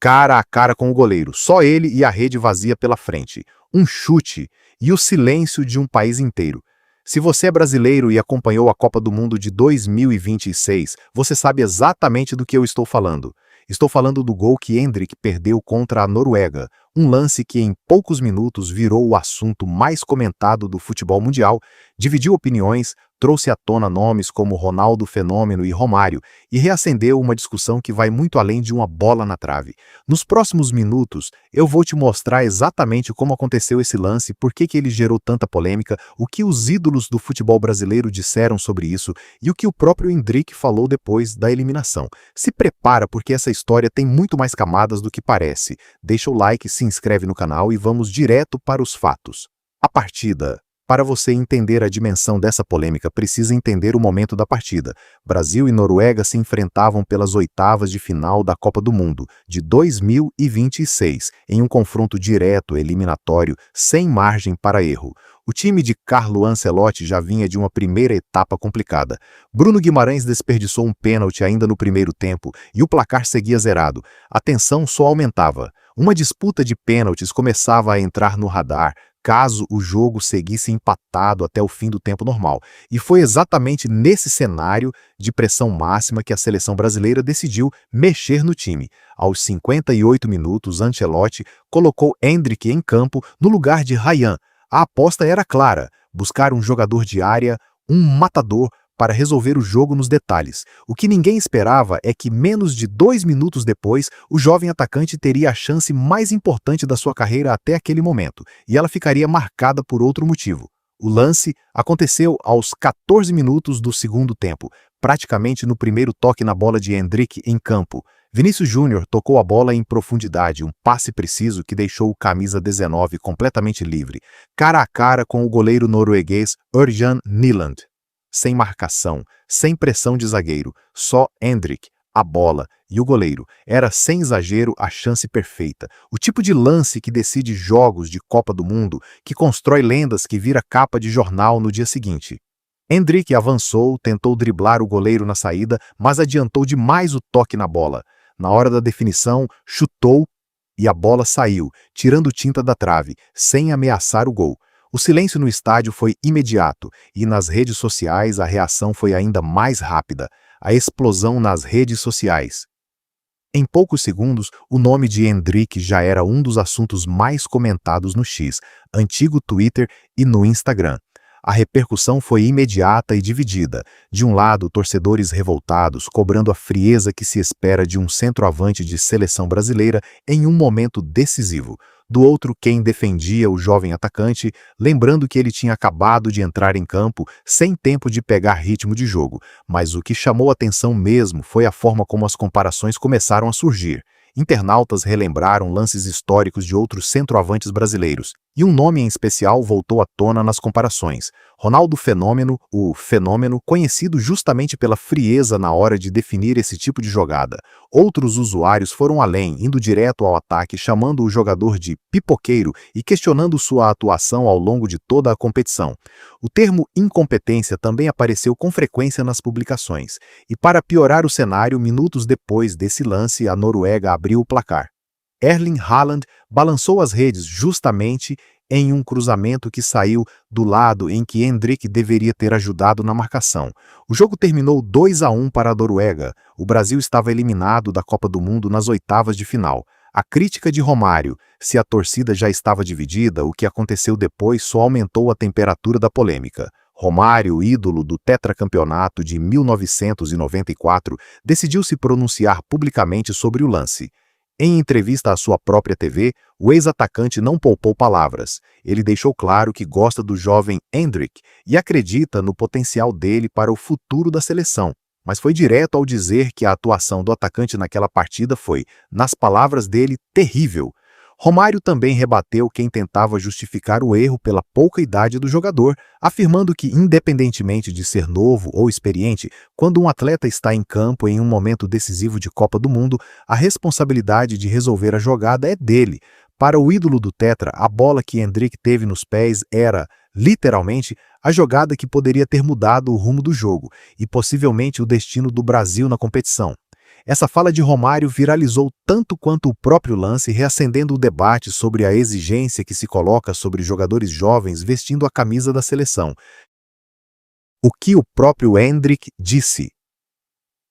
cara a cara com o goleiro, só ele e a rede vazia pela frente. Um chute e o silêncio de um país inteiro. Se você é brasileiro e acompanhou a Copa do Mundo de 2026, você sabe exatamente do que eu estou falando. Estou falando do gol que Endrick perdeu contra a Noruega, um lance que em poucos minutos virou o assunto mais comentado do futebol mundial, dividiu opiniões, trouxe à tona nomes como Ronaldo Fenômeno e Romário e reacendeu uma discussão que vai muito além de uma bola na trave. Nos próximos minutos, eu vou te mostrar exatamente como aconteceu esse lance, por que ele gerou tanta polêmica, o que os ídolos do futebol brasileiro disseram sobre isso e o que o próprio Endrick falou depois da eliminação. Se prepara porque essa história tem muito mais camadas do que parece. Deixa o like, se inscreve no canal e vamos direto para os fatos. A partida. Para você entender a dimensão dessa polêmica, precisa entender o momento da partida. Brasil e Noruega se enfrentavam pelas oitavas de final da Copa do Mundo de 2026, em um confronto direto, eliminatório, sem margem para erro. O time de Carlo Ancelotti já vinha de uma primeira etapa complicada. Bruno Guimarães desperdiçou um pênalti ainda no primeiro tempo e o placar seguia zerado. A tensão só aumentava. Uma disputa de pênaltis começava a entrar no radar, caso o jogo seguisse empatado até o fim do tempo normal. E foi exatamente nesse cenário de pressão máxima que a seleção brasileira decidiu mexer no time. Aos 58 minutos, Ancelotti colocou Endrick em campo no lugar de Ryan. A aposta era clara: buscar um jogador de área, um matador, para resolver o jogo nos detalhes. O que ninguém esperava é que, menos de 2 minutos depois, o jovem atacante teria a chance mais importante da sua carreira até aquele momento, e ela ficaria marcada por outro motivo. O lance aconteceu aos 14 minutos do segundo tempo, praticamente no primeiro toque na bola de Endrick em campo. Vinícius Júnior tocou a bola em profundidade, um passe preciso que deixou o camisa 19 completamente livre, cara a cara com o goleiro norueguês Ørjan Nyland. Sem marcação, sem pressão de zagueiro, só Endrick, a bola e o goleiro. Era, sem exagero, a chance perfeita. O tipo de lance que decide jogos de Copa do Mundo, que constrói lendas que vira capa de jornal no dia seguinte. Endrick avançou, tentou driblar o goleiro na saída, mas adiantou demais o toque na bola. Na hora da definição, chutou e a bola saiu, tirando tinta da trave, sem ameaçar o gol. O silêncio no estádio foi imediato e nas redes sociais a reação foi ainda mais rápida. A explosão nas redes sociais. Em poucos segundos, o nome de Endrick já era um dos assuntos mais comentados no X, antigo Twitter e no Instagram. A repercussão foi imediata e dividida. De um lado, torcedores revoltados, cobrando a frieza que se espera de um centroavante de seleção brasileira em um momento decisivo. Do outro, quem defendia o jovem atacante, lembrando que ele tinha acabado de entrar em campo sem tempo de pegar ritmo de jogo. Mas o que chamou atenção mesmo foi a forma como as comparações começaram a surgir. Internautas relembraram lances históricos de outros centroavantes brasileiros, e um nome em especial voltou à tona nas comparações: Ronaldo Fenômeno, o Fenômeno, conhecido justamente pela frieza na hora de definir esse tipo de jogada. Outros usuários foram além, indo direto ao ataque, chamando o jogador de pipoqueiro e questionando sua atuação ao longo de toda a competição. O termo incompetência também apareceu com frequência nas publicações. E para piorar o cenário, minutos depois desse lance, a Noruega abriu o placar. Erling Haaland balançou as redes justamente em um cruzamento que saiu do lado em que Endrick deveria ter ajudado na marcação. O jogo terminou 2-1 para a Noruega. O Brasil estava eliminado da Copa do Mundo nas oitavas de final. A crítica de Romário, se a torcida já estava dividida, o que aconteceu depois só aumentou a temperatura da polêmica. Romário, ídolo do tetracampeonato de 1994, decidiu se pronunciar publicamente sobre o lance. Em entrevista à sua própria TV, o ex-atacante não poupou palavras. Ele deixou claro que gosta do jovem Endrick e acredita no potencial dele para o futuro da seleção, mas foi direto ao dizer que a atuação do atacante naquela partida foi, nas palavras dele, terrível. Romário também rebateu quem tentava justificar o erro pela pouca idade do jogador, afirmando que, independentemente de ser novo ou experiente, quando um atleta está em campo em um momento decisivo de Copa do Mundo, a responsabilidade de resolver a jogada é dele. Para o ídolo do Tetra, a bola que Endrick teve nos pés era, literalmente, a jogada que poderia ter mudado o rumo do jogo e possivelmente o destino do Brasil na competição. Essa fala de Romário viralizou tanto quanto o próprio lance, reacendendo o debate sobre a exigência que se coloca sobre jogadores jovens vestindo a camisa da seleção. O que o próprio Endrick disse.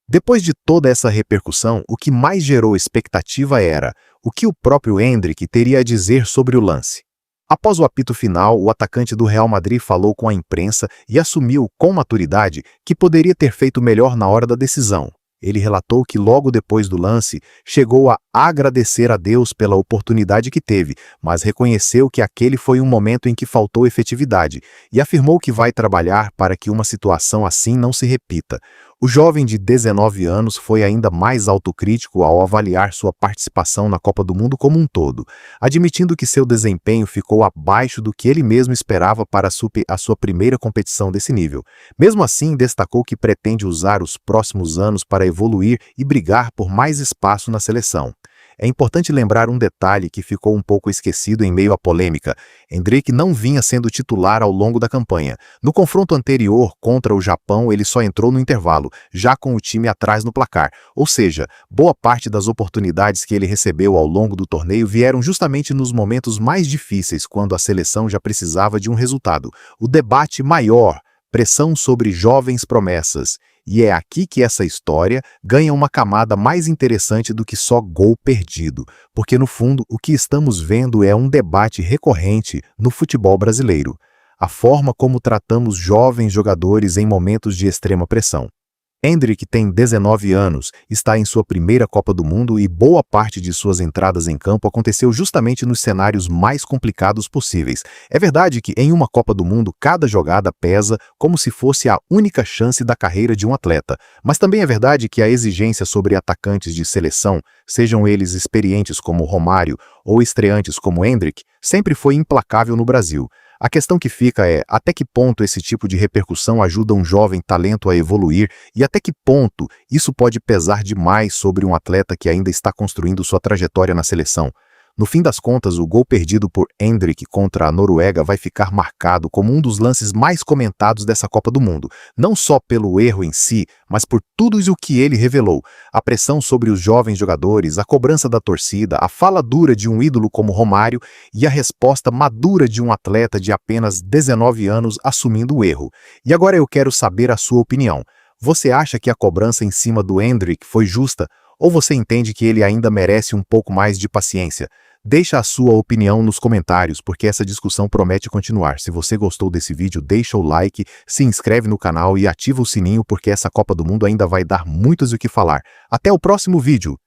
Depois de toda essa repercussão, o que mais gerou expectativa era o que o próprio Endrick teria a dizer sobre o lance. Após o apito final, o atacante do Real Madrid falou com a imprensa e assumiu com maturidade que poderia ter feito melhor na hora da decisão. Ele relatou que logo depois do lance, chegou a agradecer a Deus pela oportunidade que teve, mas reconheceu que aquele foi um momento em que faltou efetividade e afirmou que vai trabalhar para que uma situação assim não se repita. O jovem de 19 anos foi ainda mais autocrítico ao avaliar sua participação na Copa do Mundo como um todo, admitindo que seu desempenho ficou abaixo do que ele mesmo esperava para a sua primeira competição desse nível. Mesmo assim, destacou que pretende usar os próximos anos para evoluir e brigar por mais espaço na seleção. É importante lembrar um detalhe que ficou um pouco esquecido em meio à polêmica. Endrick não vinha sendo titular ao longo da campanha. No confronto anterior contra o Japão, ele só entrou no intervalo, já com o time atrás no placar. Ou seja, boa parte das oportunidades que ele recebeu ao longo do torneio vieram justamente nos momentos mais difíceis, quando a seleção já precisava de um resultado. O debate maior, pressão sobre jovens promessas. E é aqui que essa história ganha uma camada mais interessante do que só gol perdido, porque no fundo o que estamos vendo é um debate recorrente no futebol brasileiro, a forma como tratamos jovens jogadores em momentos de extrema pressão. Endrick tem 19 anos, está em sua primeira Copa do Mundo e boa parte de suas entradas em campo aconteceu justamente nos cenários mais complicados possíveis. É verdade que em uma Copa do Mundo cada jogada pesa como se fosse a única chance da carreira de um atleta, mas também é verdade que a exigência sobre atacantes de seleção, sejam eles experientes como Romário ou estreantes como Endrick, sempre foi implacável no Brasil. A questão que fica é até que ponto esse tipo de repercussão ajuda um jovem talento a evoluir e até que ponto isso pode pesar demais sobre um atleta que ainda está construindo sua trajetória na seleção. No fim das contas, o gol perdido por Endrick contra a Noruega vai ficar marcado como um dos lances mais comentados dessa Copa do Mundo, não só pelo erro em si, mas por tudo o que ele revelou. A pressão sobre os jovens jogadores, a cobrança da torcida, a fala dura de um ídolo como Romário e a resposta madura de um atleta de apenas 19 anos assumindo o erro. E agora eu quero saber a sua opinião. Você acha que a cobrança em cima do Endrick foi justa? Ou você entende que ele ainda merece um pouco mais de paciência? Deixa a sua opinião nos comentários, porque essa discussão promete continuar. Se você gostou desse vídeo, deixa o like, se inscreve no canal e ativa o sininho, porque essa Copa do Mundo ainda vai dar muito o que falar. Até o próximo vídeo!